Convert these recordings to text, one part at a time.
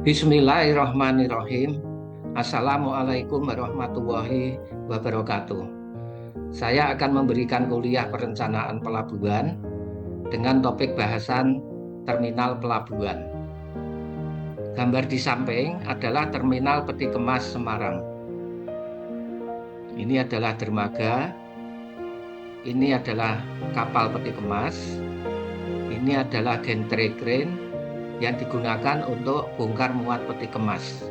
Bismillahirrahmanirrahim. Assalamualaikum warahmatullahi wabarakatuh. Saya akan memberikan kuliah perencanaan pelabuhan dengan topik bahasan terminal pelabuhan. Gambar di samping adalah terminal peti kemas Semarang. Ini adalah dermaga, ini adalah kapal peti kemas, ini adalah gantry crane yang digunakan untuk bongkar muat peti kemas.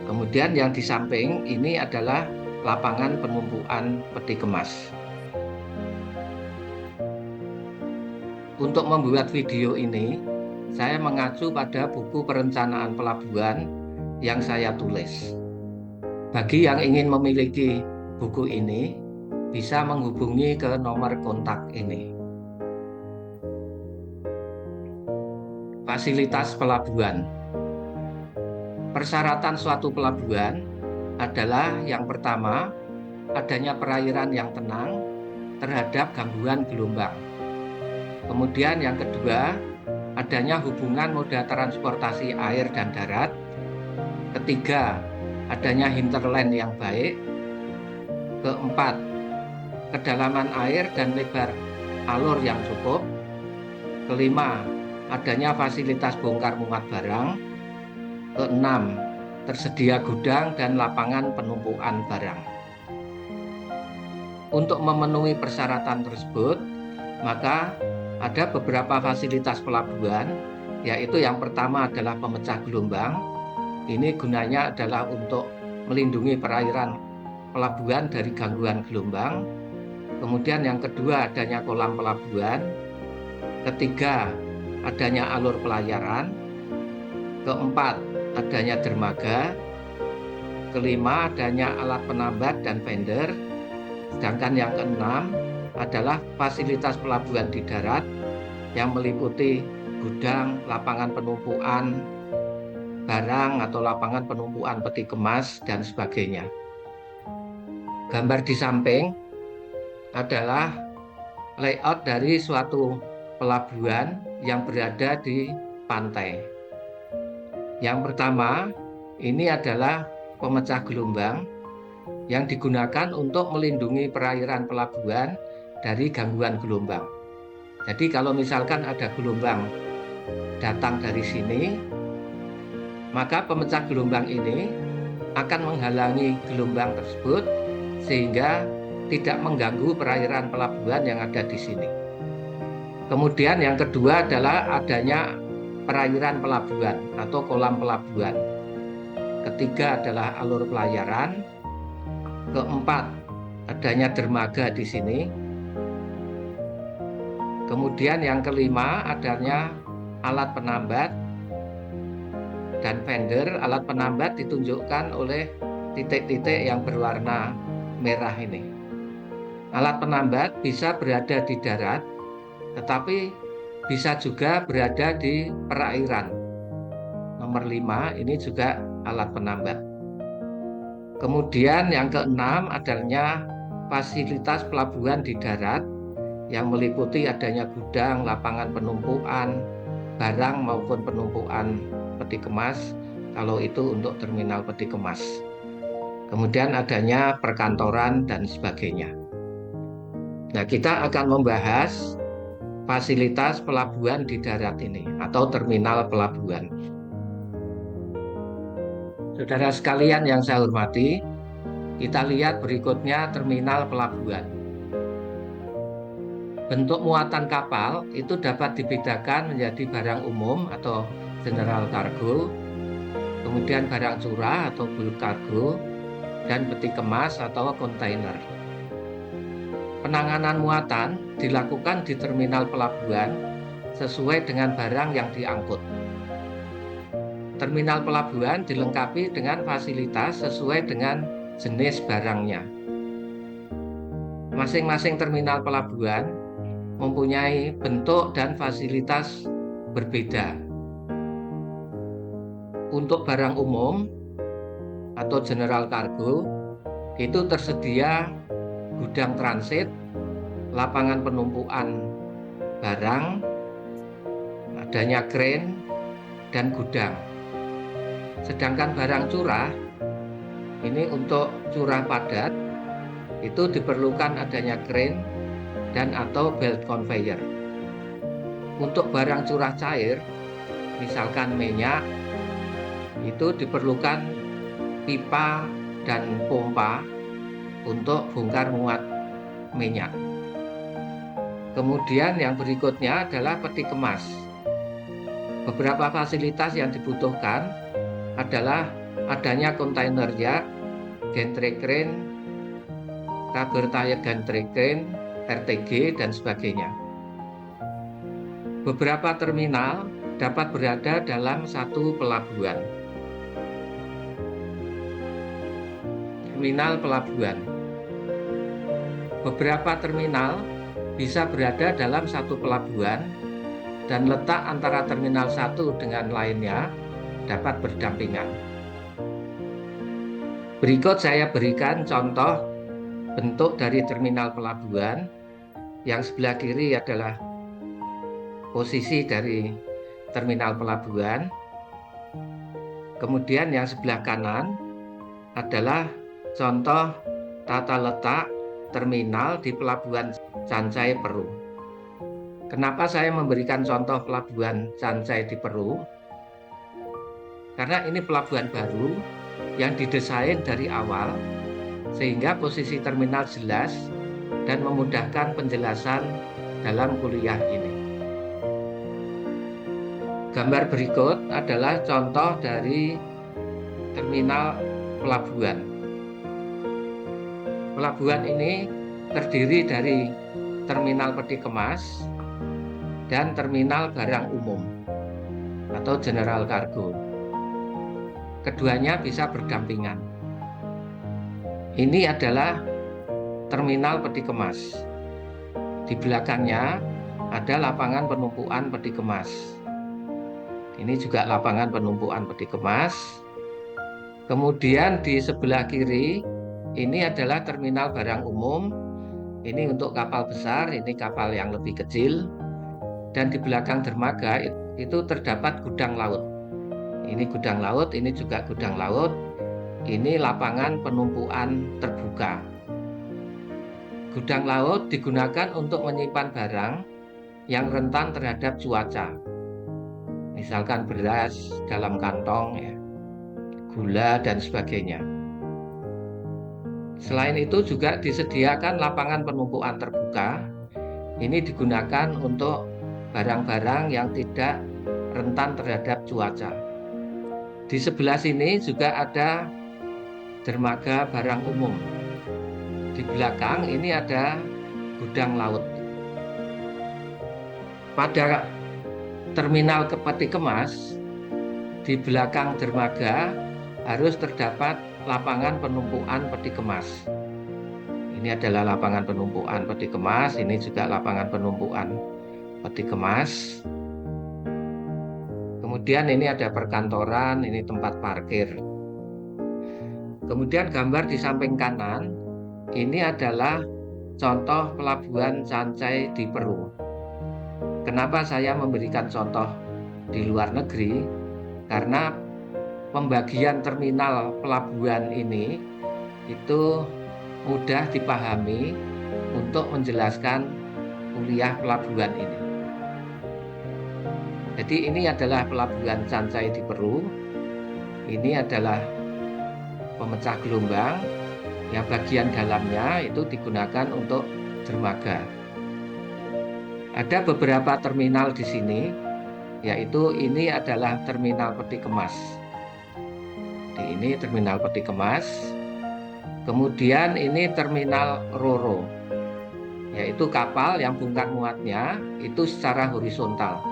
Kemudian yang di samping ini adalah lapangan penumpukan peti kemas. Untuk membuat video ini, saya mengacu pada buku perencanaan pelabuhan yang saya tulis. Bagi yang ingin memiliki buku ini, bisa menghubungi ke nomor kontak ini. Fasilitas pelabuhan. Persyaratan suatu pelabuhan adalah yang pertama, adanya perairan yang tenang terhadap gangguan gelombang. Kemudian yang kedua, adanya hubungan moda transportasi air dan darat. Ketiga, adanya hinterland yang baik. Keempat, kedalaman air dan lebar alur yang cukup. Kelima, adanya fasilitas bongkar muat barang. Keenam, tersedia gudang dan lapangan penumpukan barang. Untuk memenuhi persyaratan tersebut, maka ada beberapa fasilitas pelabuhan, yaitu yang pertama adalah pemecah gelombang. Ini gunanya adalah untuk melindungi perairan pelabuhan dari gangguan gelombang. Kemudian yang kedua, adanya kolam pelabuhan. Ketiga, adanya alur pelayaran. Keempat, adanya dermaga. Kelima, adanya alat penambat dan fender. Sedangkan yang keenam adalah fasilitas pelabuhan di darat yang meliputi gudang, lapangan penumpukan barang atau lapangan penumpukan peti kemas dan sebagainya. Gambar di samping adalah layout dari suatu pelabuhan yang berada di pantai. Yang pertama, ini adalah pemecah gelombang yang digunakan untuk melindungi perairan pelabuhan dari gangguan gelombang. Jadi kalau misalkan ada gelombang datang dari sini, maka pemecah gelombang ini akan menghalangi gelombang tersebut sehingga tidak mengganggu perairan pelabuhan yang ada di sini. Kemudian yang kedua adalah adanya perairan pelabuhan atau kolam pelabuhan. Ketiga adalah alur pelayaran. Keempat, adanya dermaga di sini. Kemudian yang kelima, adanya alat penambat dan fender. Alat penambat ditunjukkan oleh titik-titik yang berwarna merah ini. Alat penambat bisa berada di darat, tetapi bisa juga berada di perairan. Nomor 5 ini juga alat penambat. Kemudian yang keenam adanya fasilitas pelabuhan di darat yang meliputi adanya gudang, lapangan penumpukan barang maupun penumpukan peti kemas, kalau itu untuk terminal peti kemas. Kemudian adanya perkantoran dan sebagainya. Nah, kita akan membahas fasilitas pelabuhan di darat ini atau terminal pelabuhan. Saudara sekalian yang saya hormati, kita lihat berikutnya terminal pelabuhan. Bentuk muatan kapal itu dapat dibedakan menjadi barang umum atau general cargo, kemudian barang curah atau bulk cargo, dan peti kemas atau kontainer. Penanganan muatan dilakukan di terminal pelabuhan sesuai dengan barang yang diangkut. Terminal pelabuhan dilengkapi dengan fasilitas sesuai dengan jenis barangnya. Masing-masing terminal pelabuhan mempunyai bentuk dan fasilitas berbeda. Untuk barang umum atau general cargo itu tersedia gudang transit, lapangan penumpukan barang, adanya crane, dan gudang. Sedangkan barang curah, ini untuk curah padat, itu diperlukan adanya crane dan atau belt conveyor. Untuk barang curah cair, misalkan minyak, itu diperlukan pipa dan pompa untuk bongkar muat minyak. Kemudian yang berikutnya adalah peti kemas. Beberapa fasilitas yang dibutuhkan adalah adanya kontainer yard, gantry crane, cover tier gantry crane, RTG, dan sebagainya. Beberapa terminal dapat berada dalam satu pelabuhan. Terminal pelabuhan. Beberapa terminal bisa berada dalam satu pelabuhan dan letak antara terminal satu dengan lainnya dapat berdampingan. Berikut saya berikan contoh bentuk dari terminal pelabuhan. Yang sebelah kiri adalah posisi dari terminal pelabuhan. Kemudian yang sebelah kanan adalah contoh tata letak terminal di Pelabuhan Cancai, Peru. Kenapa saya memberikan contoh Pelabuhan Cancai di Peru? Karena ini pelabuhan baru yang didesain dari awal, sehingga posisi terminal jelas dan memudahkan penjelasan dalam kuliah ini. Gambar berikut adalah contoh dari terminal pelabuhan. Pelabuhan ini terdiri dari terminal peti kemas dan terminal barang umum atau general cargo. Keduanya bisa berdampingan. Ini adalah terminal peti kemas. Di belakangnya ada lapangan penumpukan peti kemas. Ini juga lapangan penumpukan peti kemas. Kemudian di sebelah kiri ini adalah terminal barang umum. Ini untuk kapal besar, ini kapal yang lebih kecil. Dan di belakang dermaga itu terdapat gudang laut. Ini gudang laut, ini juga gudang laut. Ini lapangan penumpukan terbuka. Gudang laut digunakan untuk menyimpan barang yang rentan terhadap cuaca. Misalkan beras dalam kantong, ya, gula, dan sebagainya. Selain itu juga disediakan lapangan penumpukan terbuka. Ini digunakan untuk barang-barang yang tidak rentan terhadap cuaca. Di sebelah sini juga ada dermaga barang umum. Di belakang ini ada gudang laut. Pada terminal peti kemas, di belakang dermaga harus terdapat lapangan penumpukan peti kemas. Ini adalah lapangan penumpukan peti kemas, ini juga lapangan penumpukan peti kemas. Kemudian ini ada perkantoran, ini tempat parkir. Kemudian gambar di samping kanan, ini adalah contoh Pelabuhan Cancai di Peru. Kenapa saya memberikan contoh di luar negeri? Karena pembagian terminal pelabuhan ini itu mudah dipahami untuk menjelaskan kuliah pelabuhan ini. Jadi ini adalah Pelabuhan Cancai di Peru. Ini adalah pemecah gelombang yang bagian dalamnya itu digunakan untuk dermaga. Ada beberapa terminal di sini, yaitu ini adalah terminal peti kemas. Ini terminal peti kemas. Kemudian ini terminal Ro-Ro, yaitu kapal yang bongkar muatnya itu secara horizontal.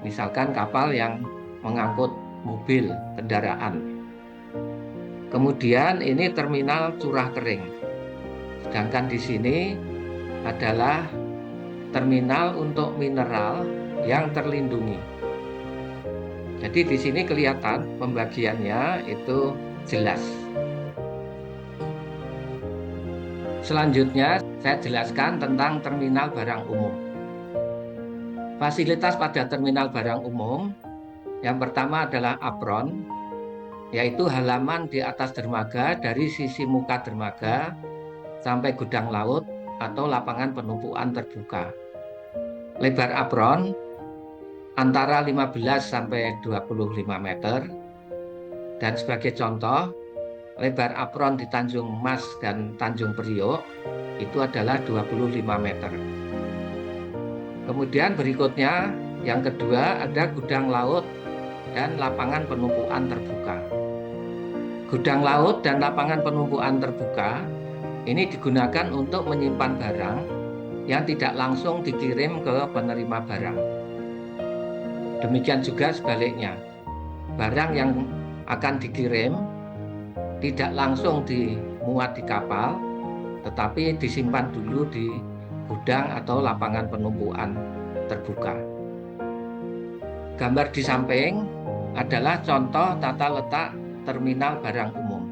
Misalkan kapal yang mengangkut mobil, kendaraan. Kemudian ini terminal curah kering. Sedangkan di sini adalah terminal untuk mineral yang terlindungi. Jadi di sini kelihatan pembagiannya itu jelas. Selanjutnya saya jelaskan tentang terminal barang umum. Fasilitas pada terminal barang umum yang pertama adalah apron. yaitu halaman di atas dermaga dari sisi muka dermaga sampai gudang laut atau lapangan penumpukan terbuka. Lebar apron antara 15 sampai 25 meter. Dan sebagai contoh, lebar apron di Tanjung Mas dan Tanjung Priok itu adalah 25 meter. Kemudian berikutnya, yang kedua ada gudang laut dan lapangan penumpukan terbuka. Gudang laut dan lapangan penumpukan terbuka ini digunakan untuk menyimpan barang yang tidak langsung dikirim ke penerima barang. Demikian juga sebaliknya, barang yang akan dikirim tidak langsung dimuat di kapal, tetapi disimpan dulu di gudang atau lapangan penumpukan terbuka. Gambar di samping adalah contoh tata letak terminal barang umum.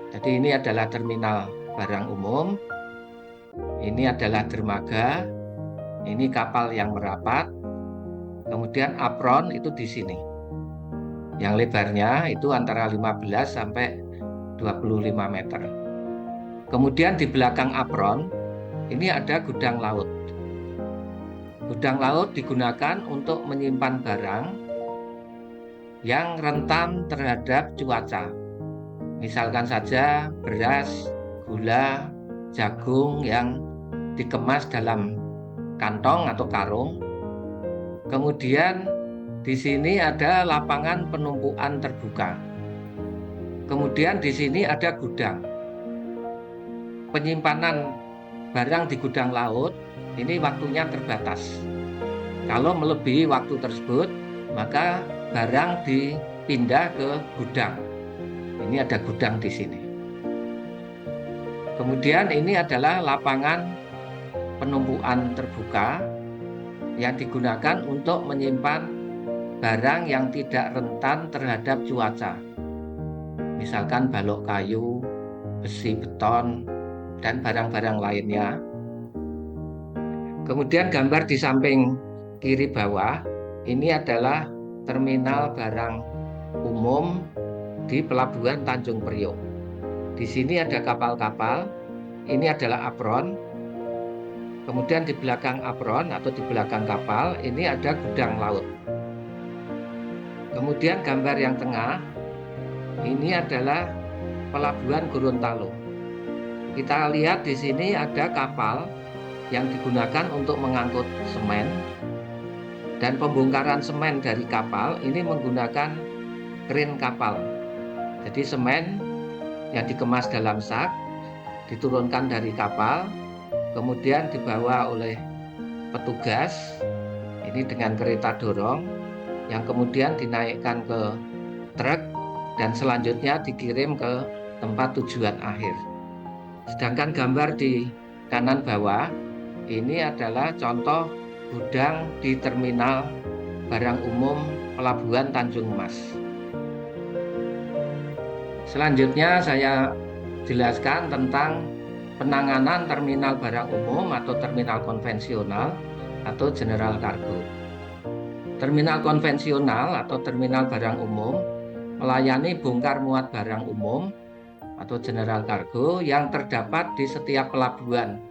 Jadi ini adalah terminal barang umum, ini adalah dermaga, ini kapal yang merapat, kemudian apron itu di sini. Yang lebarnya itu antara 15 sampai 25 meter. Kemudian di belakang apron ini ada gudang laut. Gudang laut digunakan untuk menyimpan barang yang rentan terhadap cuaca. Misalkan saja beras, gula, jagung yang dikemas dalam kantong atau karung. Kemudian di sini ada lapangan penumpukan terbuka. Kemudian di sini ada gudang. Penyimpanan barang di gudang laut ini waktunya terbatas. Kalau melebihi waktu tersebut, maka barang dipindah ke gudang. Ini ada gudang di sini. Kemudian ini adalah lapangan penumpukan terbuka yang digunakan untuk menyimpan barang yang tidak rentan terhadap cuaca. Misalkan balok kayu, besi beton, dan barang-barang lainnya. Kemudian gambar di samping kiri bawah, ini adalah terminal barang umum di Pelabuhan Tanjung Priok. Di sini ada kapal-kapal, ini adalah apron. Kemudian di belakang apron atau di belakang kapal, ini ada gudang laut. Kemudian gambar yang tengah, ini adalah Pelabuhan Gorontalo. Kita lihat di sini ada kapal yang digunakan untuk mengangkut semen. Dan pembongkaran semen dari kapal ini menggunakan kren kapal. Jadi semen yang dikemas dalam sak, diturunkan dari kapal, kemudian dibawa oleh petugas, ini dengan kereta dorong, yang kemudian dinaikkan ke truk dan selanjutnya dikirim ke tempat tujuan akhir. Sedangkan gambar di kanan bawah ini adalah contoh gudang di terminal barang umum Pelabuhan Tanjung Mas. Selanjutnya saya jelaskan tentang penanganan terminal barang umum atau terminal konvensional atau general cargo. Terminal konvensional atau terminal barang umum melayani bongkar muat barang umum atau general cargo yang terdapat di setiap pelabuhan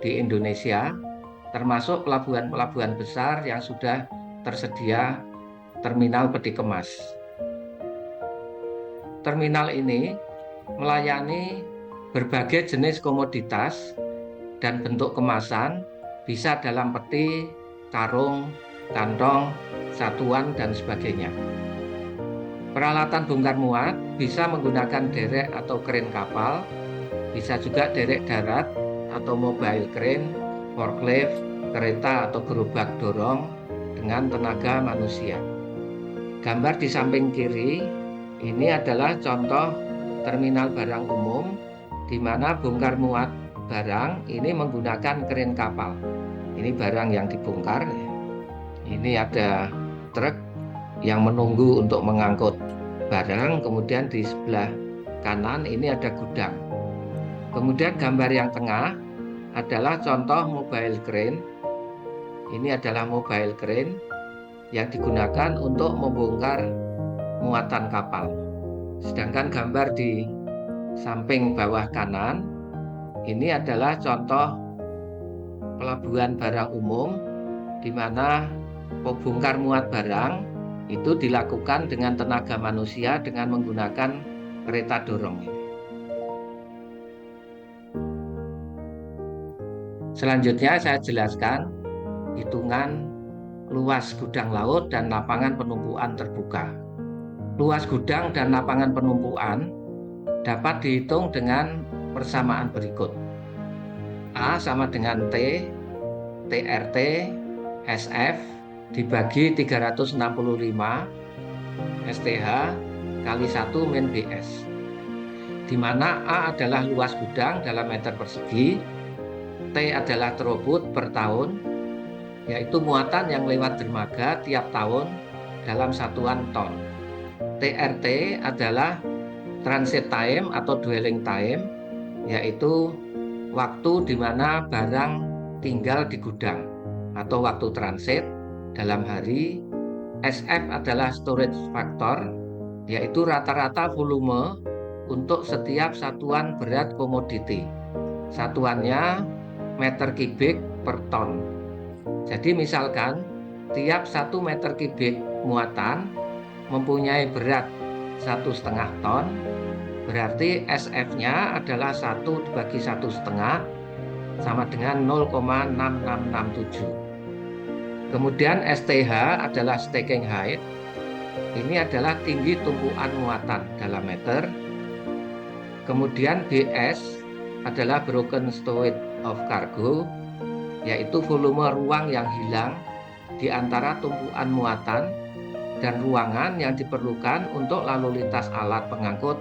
di Indonesia, termasuk pelabuhan-pelabuhan besar yang sudah tersedia terminal peti kemas. Terminal ini melayani berbagai jenis komoditas dan bentuk kemasan, bisa dalam peti, karung, kantong, satuan, dan sebagainya. Peralatan bongkar muat bisa menggunakan derek atau kren kapal, bisa juga derek darat atau mobile crane, forklift, kereta atau gerobak dorong dengan tenaga manusia. Gambar di samping kiri ini adalah contoh terminal barang umum di mana bongkar muat barang ini menggunakan kren kapal. Ini barang yang dibongkar. Ini ada truk yang menunggu untuk mengangkut barang, kemudian di sebelah kanan ini ada gudang. Kemudian gambar yang tengah adalah contoh mobile crane. Ini adalah mobile crane yang digunakan untuk membongkar muatan kapal. Sedangkan gambar di samping bawah kanan ini adalah contoh pelabuhan barang umum di mana pembongkar muat barang itu dilakukan dengan tenaga manusia dengan menggunakan kereta dorong. Selanjutnya saya jelaskan hitungan luas gudang laut dan lapangan penumpukan terbuka. Luas gudang dan lapangan penumpukan dapat dihitung dengan persamaan berikut. A sama dengan T, TRT, SF dibagi 365 STH kali 1 min BS, di mana A adalah luas gudang dalam meter persegi, T adalah throughput per tahun, yaitu muatan yang lewat dermaga tiap tahun dalam satuan ton. TRT adalah transit time atau dwelling time, yaitu waktu di mana barang tinggal di gudang atau waktu transit dalam hari. SF adalah storage factor, yaitu rata-rata volume untuk setiap satuan berat komoditi. Satuannya meter kubik per ton. Jadi misalkan tiap 1 meter kubik muatan mempunyai berat 1,5 ton, berarti SF-nya adalah 1 dibagi 1,5 sama dengan 0,6667. Kemudian STH adalah stacking height. Ini adalah tinggi tumpuan muatan dalam meter. Kemudian BS adalah broken stowage of cargo, yaitu volume ruang yang hilang di antara tumpuan muatan dan ruangan yang diperlukan untuk lalu lintas alat pengangkut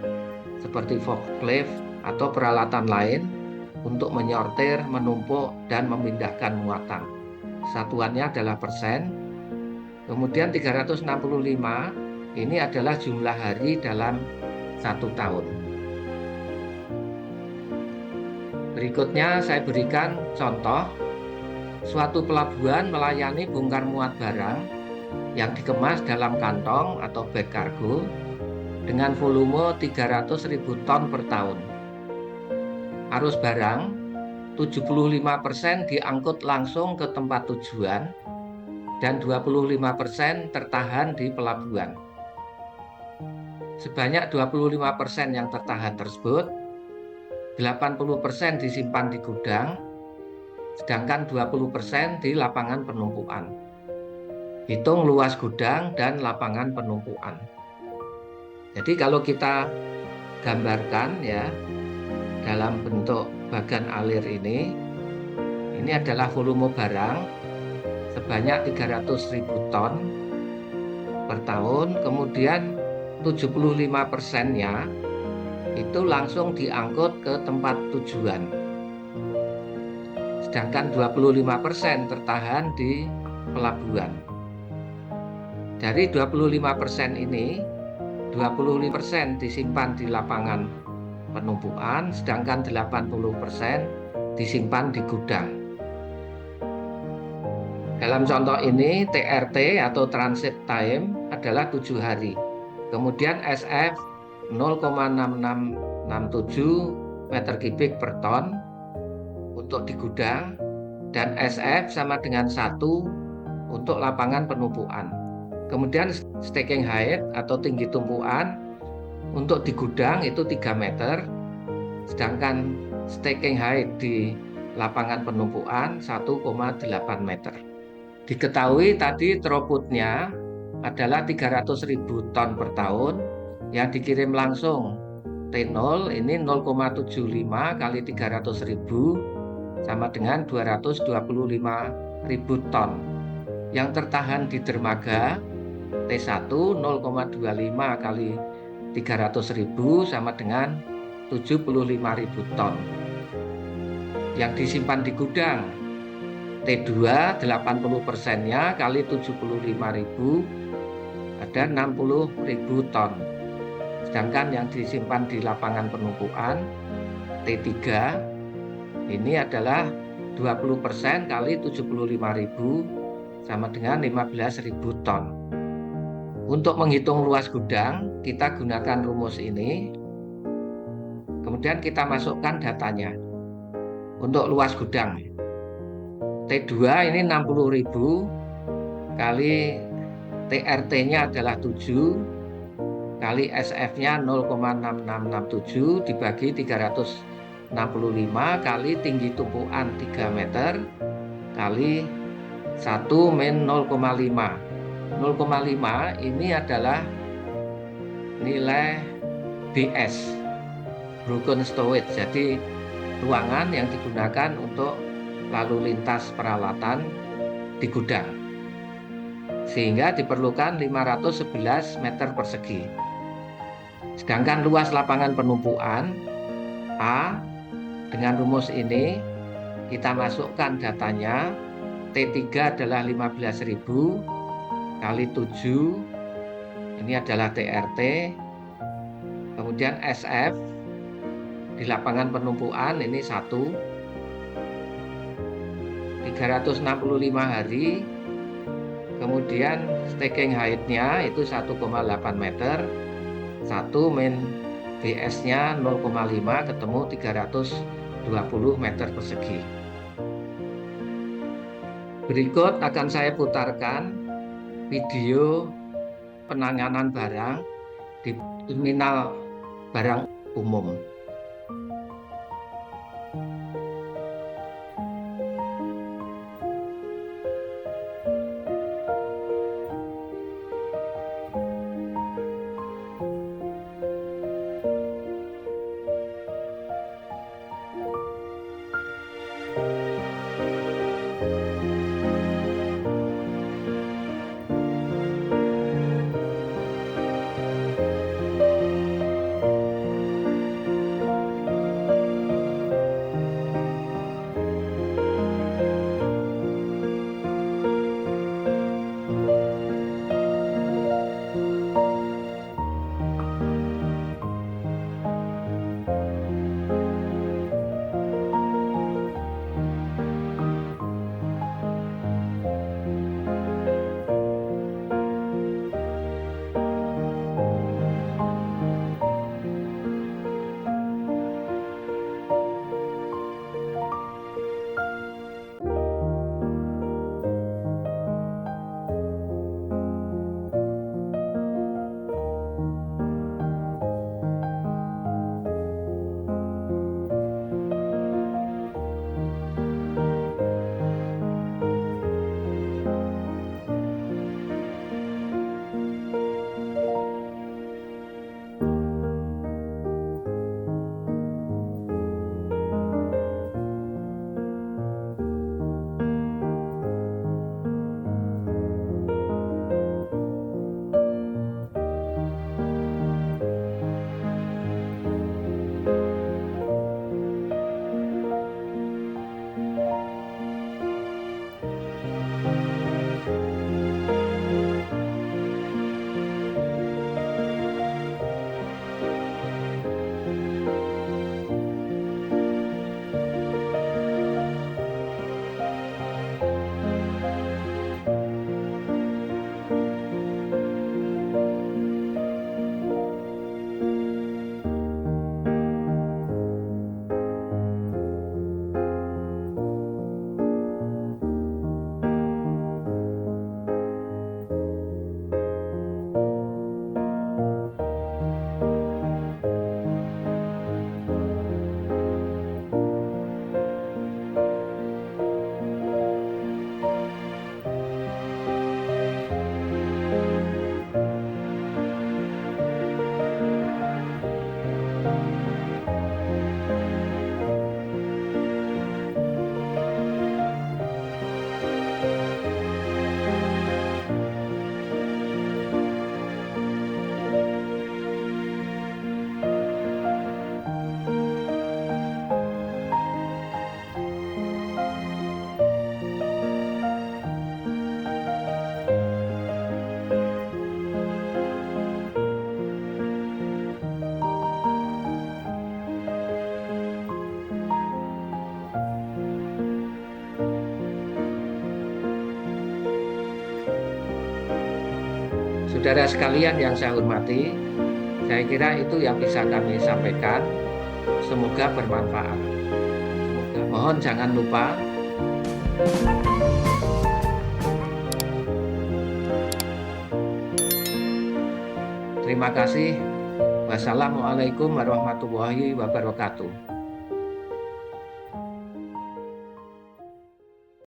seperti forklift atau peralatan lain untuk menyortir, menumpuk, dan memindahkan muatan. Satuannya adalah persen. Kemudian 365 ini adalah jumlah hari dalam 1 tahun. Berikutnya saya berikan contoh suatu pelabuhan melayani bongkar muat barang yang dikemas dalam kantong atau bag kargo dengan volume 300.000 ton per tahun. Arus barang 75% diangkut langsung ke tempat tujuan dan 25% tertahan di pelabuhan. Sebanyak 25% yang tertahan tersebut 80% disimpan di gudang, sedangkan 20% di lapangan penumpukan. Hitung luas gudang dan lapangan penumpukan. Jadi kalau kita gambarkan ya dalam bentuk bagan alir ini adalah volume barang sebanyak 300.000 ton per tahun, kemudian 75%-nya itu langsung diangkut ke tempat tujuan. Sedangkan 25% tertahan di pelabuhan. Dari 25% ini, 25% disimpan di lapangan penumpukan, sedangkan 80% disimpan di gudang. Dalam contoh ini, TRT atau transit time adalah 7 hari. Kemudian SF 0,6667 meter kubik per ton untuk di gudang, dan SF sama dengan 1 untuk lapangan penumpukan. Kemudian stacking height atau tinggi tumpuan untuk di gudang itu 3 meter, sedangkan stacking height di lapangan penumpukan 1,8 meter. Diketahui tadi throughput-nya adalah 300.000 ton per tahun yang dikirim langsung. T0 ini 0,75 kali 300.000 sama dengan 225.000 ton. Yang tertahan di dermaga T1 0,25 kali 300.000 sama dengan 75.000 ton. Yang disimpan di gudang T2 80%-nya kali 75.000 ada 60.000 ton. Sedangkan yang disimpan di lapangan penumpukan T3 ini adalah 20% kali 75.000 sama dengan 15.000 ton. Untuk menghitung luas gudang kita gunakan rumus ini, kemudian kita masukkan datanya untuk luas gudang. T2 ini 60.000 kali TRT-nya adalah 7 kali SF-nya 0,6667 dibagi 365 kali tinggi tumpuan 3 meter kali 1 min 0,5. 0,5 ini adalah nilai BS, broken stowage, jadi ruangan yang digunakan untuk lalu lintas peralatan di gudang, sehingga diperlukan 511 meter persegi. Sedangkan luas lapangan penumpukan A, dengan rumus ini kita masukkan datanya. T3 adalah 15.000 kali 7, ini adalah TRT. Kemudian SF di lapangan penumpukan ini 365 hari. Kemudian stacking height-nya itu 1,8 meter. 1 min BS-nya 0,5 ketemu 320 meter persegi. Berikut akan saya putarkan video penanganan barang di terminal barang umum. Saudara sekalian yang saya hormati, Saya kira itu yang bisa kami sampaikan. Semoga bermanfaat. Mohon jangan lupa terima kasih. Wassalamualaikum warahmatullahi wabarakatuh.